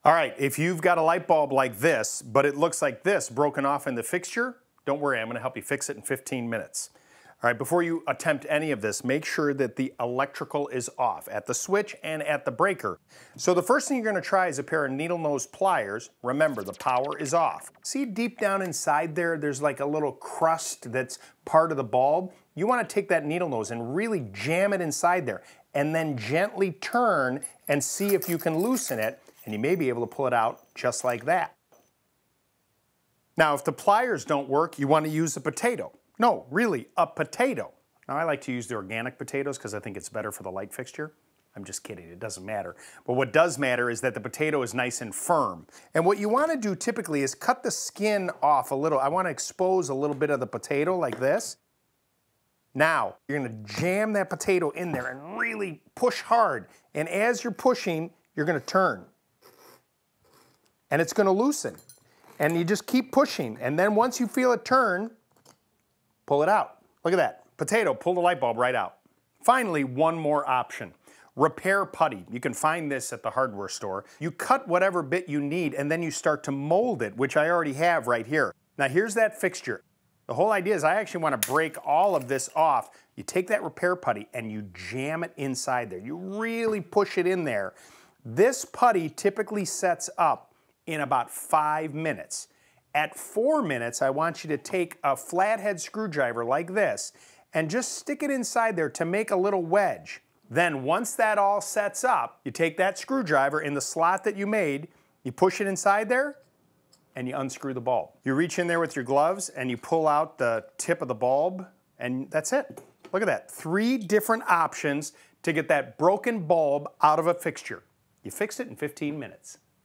All right, if you've got a light bulb like this, but it looks like this broken off in the fixture, don't worry, I'm going to help you fix it in 15 minutes. All right, before you attempt any of this, make sure that the electrical is off at the switch and at the breaker. So the first thing you're going to try is a pair of Needlenose pliers. Remember, the power is off. See deep down inside there, there's like a little crust that's part of the bulb. You want to take that needle nose and really jam it inside there, and then gently turn and see if you can loosen it, and you may be able to pull it out just like that. Now, if the pliers don't work, you want to use a potato. No, really, a potato. Now, I like to use the organic potatoes because I think it's better for the light fixture. I'm just kidding, it doesn't matter. But what does matter is that the potato is nice and firm. And what you want to do typically is cut the skin off a little. I want to expose a little bit of the potato like this. Now, you're going to jam that potato in there and really push hard. And as you're pushing, you're going to turn. And it's going to loosen. And you just keep pushing. And then once you feel it turn, pull it out. Look at that. Potato, pull the light bulb right out. Finally, one more option. Repair putty. You can find this at the hardware store. You cut whatever bit you need and then you start to mold it, which I already have right here. Now here's that fixture. The whole idea is I actually want to break all of this off. You take that repair putty and you jam it inside there. You really push it in there. This putty typically sets up in about 5 minutes. At 4 minutes, I want you to take a flathead screwdriver like this and just stick it inside there to make a little wedge. Then once that all sets up, you take that screwdriver in the slot that you made, you push it inside there, and you unscrew the bulb. You reach in there with your gloves and you pull out the tip of the bulb, and that's it. Look at that. 3 different options to get that broken bulb out of a fixture. You fixed it in 15 minutes.